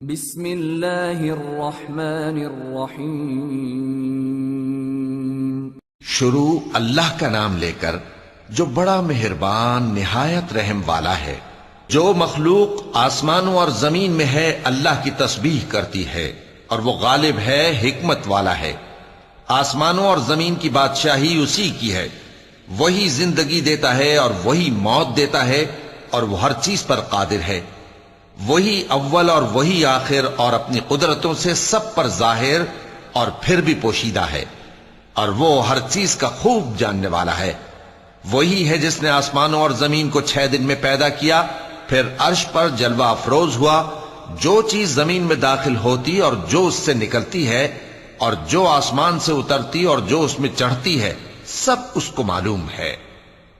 بسم اللہ الرحمن الرحیم۔ شروع اللہ کا نام لے کر جو بڑا مہربان نہایت رحم والا ہے۔ جو مخلوق آسمانوں اور زمین میں ہے اللہ کی تسبیح کرتی ہے اور وہ غالب ہے، حکمت والا ہے۔ آسمانوں اور زمین کی بادشاہی اسی کی ہے، وہی زندگی دیتا ہے اور وہی موت دیتا ہے، اور وہ ہر چیز پر قادر ہے۔ وہی اول اور وہی آخر، اور اپنی قدرتوں سے سب پر ظاہر اور پھر بھی پوشیدہ ہے، اور وہ ہر چیز کا خوب جاننے والا ہے۔ وہی ہے جس نے آسمانوں اور زمین کو 6 دن میں پیدا کیا، پھر عرش پر جلوہ افروز ہوا۔ جو چیز زمین میں داخل ہوتی اور جو اس سے نکلتی ہے، اور جو آسمان سے اترتی اور جو اس میں چڑھتی ہے، سب اس کو معلوم ہے۔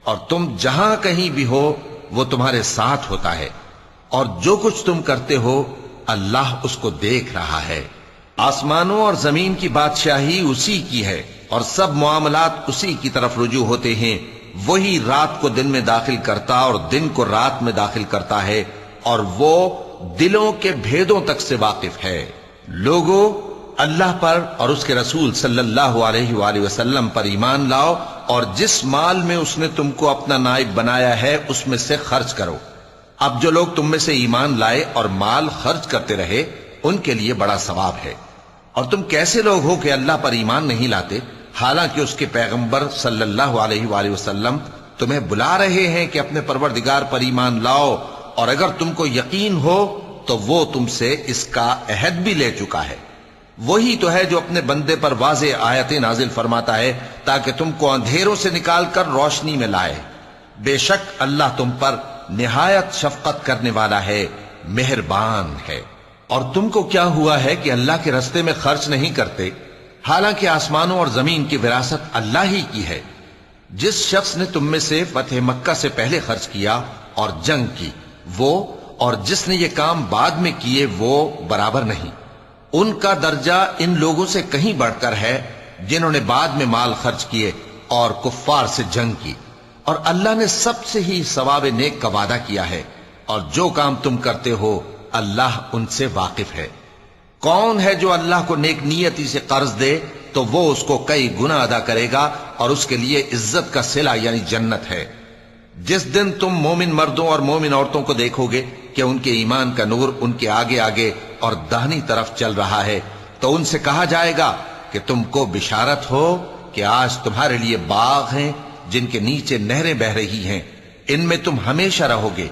اور تم جہاں کہیں بھی ہو وہ تمہارے ساتھ ہوتا ہے، اور جو کچھ تم کرتے ہو اللہ اس کو دیکھ رہا ہے۔ آسمانوں اور زمین کی بادشاہی اسی کی ہے، اور سب معاملات اسی کی طرف رجوع ہوتے ہیں۔ وہی رات کو دن میں داخل کرتا اور دن کو رات میں داخل کرتا ہے، اور وہ دلوں کے بھیدوں تک سے واقف ہے۔ لوگوں، اللہ پر اور اس کے رسول صلی اللہ علیہ وآلہ وسلم پر ایمان لاؤ، اور جس مال میں اس نے تم کو اپنا نائب بنایا ہے اس میں سے خرچ کرو۔ اب جو لوگ تم میں سے ایمان لائے اور مال خرچ کرتے رہے ان کے لیے بڑا ثواب ہے۔ اور تم کیسے لوگ ہو کہ اللہ پر ایمان نہیں لاتے، حالانکہ اس کے پیغمبر صلی اللہ علیہ وآلہ وسلم تمہیں بلا رہے ہیں کہ اپنے پروردگار پر ایمان لاؤ، اور اگر تم کو یقین ہو تو وہ تم سے اس کا عہد بھی لے چکا ہے۔ وہی تو ہے جو اپنے بندے پر واضح آیتیں نازل فرماتا ہے تاکہ تم کو اندھیروں سے نکال کر روشنی میں لائے۔ بے شک اللہ تم پر نہایت شفقت کرنے والا ہے، مہربان ہے۔ اور تم کو کیا ہوا ہے کہ اللہ کے رستے میں خرچ نہیں کرتے، حالانکہ آسمانوں اور زمین کی وراثت اللہ ہی کی ہے۔ جس شخص نے تم میں سے فتح مکہ سے پہلے خرچ کیا اور جنگ کی، وہ اور جس نے یہ کام بعد میں کیے وہ برابر نہیں۔ ان کا درجہ ان لوگوں سے کہیں بڑھ کر ہے جنہوں نے بعد میں مال خرچ کیے اور کفار سے جنگ کی، اور اللہ نے سب سے ہی ثواب نیک کا وعدہ کیا ہے، اور جو کام تم کرتے ہو اللہ ان سے واقف ہے۔ کون ہے جو اللہ کو نیک نیتی سے قرض دے تو وہ اس کو کئی گنا ادا کرے گا، اور اس کے لیے عزت کا صلہ یعنی جنت ہے۔ جس دن تم مومن مردوں اور مومن عورتوں کو دیکھو گے کہ ان کے ایمان کا نور ان کے آگے آگے اور داہنی طرف چل رہا ہے، تو ان سے کہا جائے گا کہ تم کو بشارت ہو کہ آج تمہارے لیے باغ ہیں جن کے نیچے نہریں بہ رہی ہیں، ان میں تم ہمیشہ رہو گے،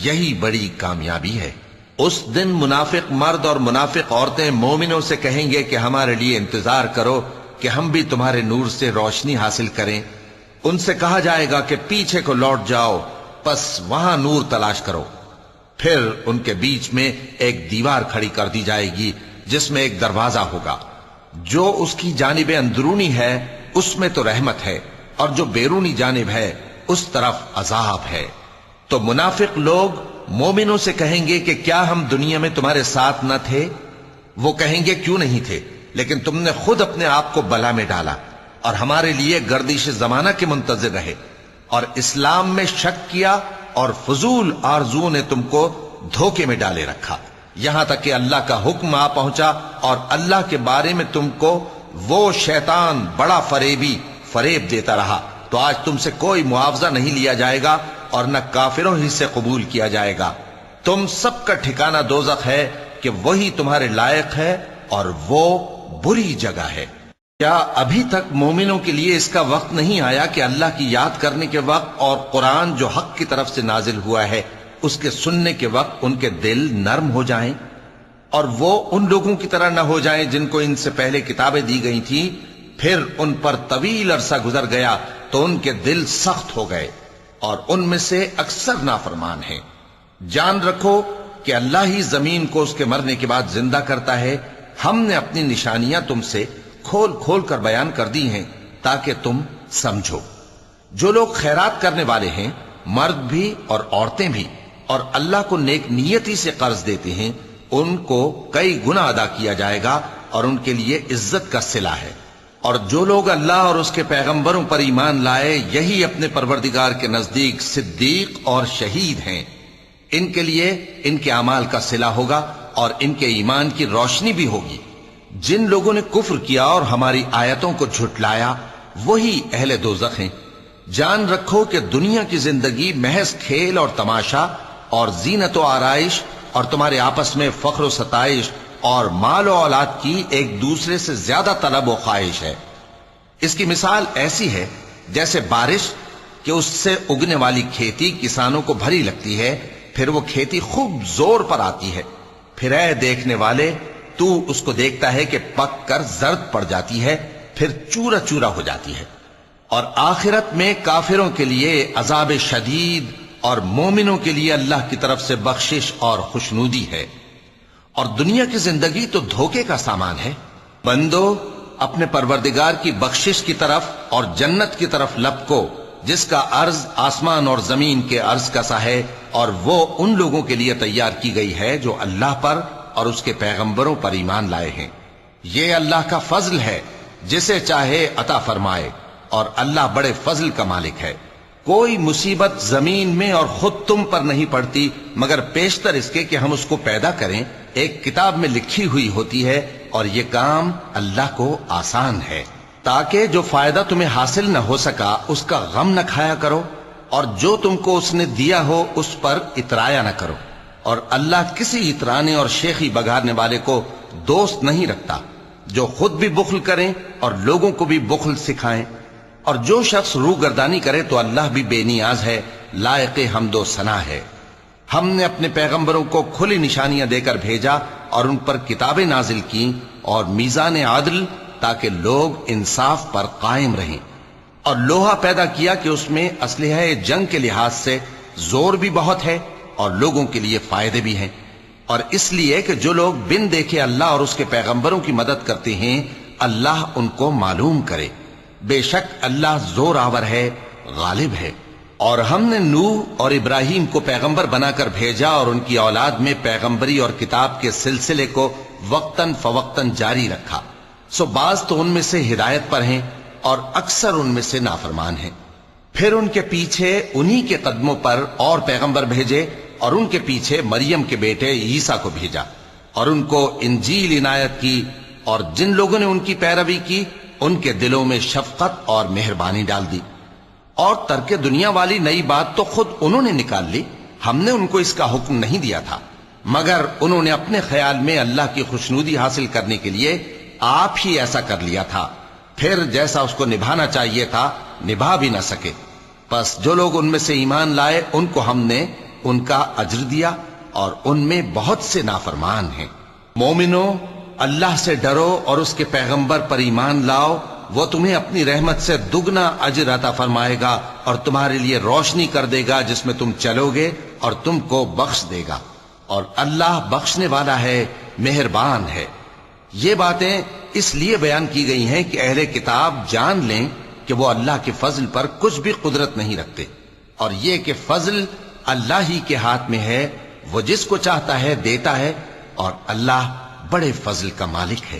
یہی بڑی کامیابی ہے۔ اس دن منافق مرد اور منافق عورتیں مومنوں سے کہیں گے کہ ہمارے لیے انتظار کرو کہ ہم بھی تمہارے نور سے روشنی حاصل کریں۔ ان سے کہا جائے گا کہ پیچھے کو لوٹ جاؤ، پس وہاں نور تلاش کرو۔ پھر ان کے بیچ میں ایک دیوار کھڑی کر دی جائے گی جس میں ایک دروازہ ہوگا، جو اس کی جانب اندرونی ہے اس میں تو رحمت ہے، اور جو بیرونی جانب ہے اس طرف عذاب ہے۔ تو منافق لوگ مومنوں سے کہیں گے کہ کیا ہم دنیا میں تمہارے ساتھ نہ تھے؟ وہ کہیں گے کیوں نہیں تھے، لیکن تم نے خود اپنے آپ کو بلا میں ڈالا اور ہمارے لیے گردش زمانہ کے منتظر رہے، اور اسلام میں شک کیا، اور فضول آرزوؤں نے تم کو دھوکے میں ڈالے رکھا، یہاں تک کہ اللہ کا حکم آ پہنچا، اور اللہ کے بارے میں تم کو وہ شیطان بڑا فریبی فریب دیتا رہا۔ تو آج تم سے کوئی معاوضہ نہیں لیا جائے گا، اور نہ کافروں ہی سے قبول کیا جائے گا۔ تم سب کا ٹھکانہ دوزخ ہے کہ وہی تمہارے لائق ہے، اور وہ بری جگہ ہے۔ کیا ابھی تک مومنوں کے لیے اس کا وقت نہیں آیا کہ اللہ کی یاد کرنے کے وقت اور قرآن جو حق کی طرف سے نازل ہوا ہے اس کے سننے کے وقت ان کے دل نرم ہو جائیں، اور وہ ان لوگوں کی طرح نہ ہو جائیں جن کو ان سے پہلے کتابیں دی گئی تھیں، پھر ان پر طویل عرصہ گزر گیا تو ان کے دل سخت ہو گئے، اور ان میں سے اکثر نافرمان ہیں۔ جان رکھو کہ اللہ ہی زمین کو اس کے مرنے کے بعد زندہ کرتا ہے۔ ہم نے اپنی نشانیاں تم سے کھول کھول کر بیان کر دی ہیں تاکہ تم سمجھو۔ جو لوگ خیرات کرنے والے ہیں، مرد بھی اور عورتیں بھی، اور اللہ کو نیک نیتی سے قرض دیتے ہیں، ان کو کئی گنا ادا کیا جائے گا، اور ان کے لیے عزت کا صلہ ہے۔ اور جو لوگ اللہ اور اس کے پیغمبروں پر ایمان لائے، یہی اپنے پروردگار کے نزدیک صدیق اور شہید ہیں۔ ان کے لیے ان کے اعمال کا صلہ ہوگا، اور ان کے ایمان کی روشنی بھی ہوگی۔ جن لوگوں نے کفر کیا اور ہماری آیتوں کو جھٹلایا وہی اہل دوزخ ہیں۔ جان رکھو کہ دنیا کی زندگی محض کھیل اور تماشا اور زینت و آرائش اور تمہارے آپس میں فخر و ستائش اور مال و اولاد کی ایک دوسرے سے زیادہ طلب و خواہش ہے۔ اس کی مثال ایسی ہے جیسے بارش کہ اس سے اگنے والی کھیتی کسانوں کو بھری لگتی ہے، پھر وہ کھیتی خوب زور پر آتی ہے، پھر اے دیکھنے والے تو اس کو دیکھتا ہے کہ پک کر زرد پڑ جاتی ہے، پھر چورا چورا ہو جاتی ہے۔ اور آخرت میں کافروں کے لیے عذاب شدید اور مومنوں کے لیے اللہ کی طرف سے بخشش اور خوشنودی ہے۔ اور دنیا کی زندگی تو دھوکے کا سامان ہے۔ بندو اپنے پروردگار کی بخشش کی طرف اور جنت کی طرف لپکو جس کا عرض آسمان اور زمین کے عرض کا سا ہے، اور وہ ان لوگوں کے لیے تیار کی گئی ہے جو اللہ پر اور اس کے پیغمبروں پر ایمان لائے ہیں۔ یہ اللہ کا فضل ہے، جسے چاہے عطا فرمائے، اور اللہ بڑے فضل کا مالک ہے۔ کوئی مصیبت زمین میں اور خود تم پر نہیں پڑتی مگر پیشتر اس کے کہ ہم اس کو پیدا کریں، ایک کتاب میں لکھی ہوئی ہوتی ہے، اور یہ کام اللہ کو آسان ہے۔ تاکہ جو فائدہ تمہیں حاصل نہ ہو سکا اس کا غم نہ کھایا کرو، اور جو تم کو اس نے دیا ہو اس پر اترایا نہ کرو۔ اور اللہ کسی اترانے اور شیخی بگاڑنے والے کو دوست نہیں رکھتا، جو خود بھی بخل کریں اور لوگوں کو بھی بخل سکھائیں۔ اور جو شخص روگردانی کرے تو اللہ بھی بے نیاز ہے، لائق حمد و ثنا ہے۔ ہم نے اپنے پیغمبروں کو کھلی نشانیاں دے کر بھیجا اور ان پر کتابیں نازل کی اور میزان عدل، تاکہ لوگ انصاف پر قائم رہیں۔ اور لوہا پیدا کیا کہ اس میں اسلحہ جنگ کے لحاظ سے زور بھی بہت ہے اور لوگوں کے لیے فائدے بھی ہیں، اور اس لیے کہ جو لوگ بن دیکھے اللہ اور اس کے پیغمبروں کی مدد کرتے ہیں اللہ ان کو معلوم کرے۔ بے شک اللہ زور آور ہے، غالب ہے۔ اور ہم نے نوح اور ابراہیم کو پیغمبر بنا کر بھیجا اور ان کی اولاد میں پیغمبری اور کتاب کے سلسلے کو وقتاً فوقتاً جاری رکھا، سو بعض تو ان میں سے ہدایت پر ہیں اور اکثر ان میں سے نافرمان ہیں۔ پھر ان کے پیچھے انہی کے قدموں پر اور پیغمبر بھیجے، اور ان کے پیچھے مریم کے بیٹے عیسیٰ کو بھیجا، اور ان کو انجیل عنایت کی، اور جن لوگوں نے ان کی پیروی کی ان کے دلوں میں شفقت اور مہربانی ڈال دی۔ اور ترک دنیا والی نئی بات تو خود انہوں نے نکال لی، ہم نے ان کو اس کا حکم نہیں دیا تھا، مگر انہوں نے اپنے خیال میں اللہ کی خوشنودی حاصل کرنے کے لیے آپ ہی ایسا کر لیا تھا، پھر جیسا اس کو نبھانا چاہیے تھا نبھا بھی نہ سکے۔ پس جو لوگ ان میں سے ایمان لائے ان کو ہم نے ان کا اجر دیا، اور ان میں بہت سے نافرمان ہیں۔ مومنو اللہ سے ڈرو اور اس کے پیغمبر پر ایمان لاؤ، وہ تمہیں اپنی رحمت سے دگنا اجر عطا فرمائے گا اور تمہارے لیے روشنی کر دے گا جس میں تم چلو گے، اور تم کو بخش دے گا، اور اللہ بخشنے والا ہے، مہربان ہے۔ یہ باتیں اس لیے بیان کی گئی ہیں کہ اہل کتاب جان لیں کہ وہ اللہ کے فضل پر کچھ بھی قدرت نہیں رکھتے، اور یہ کہ فضل اللہ ہی کے ہاتھ میں ہے، وہ جس کو چاہتا ہے دیتا ہے، اور اللہ بڑے فضل کا مالک ہے۔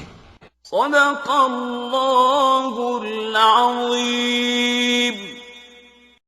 صدق اللہ العظیم۔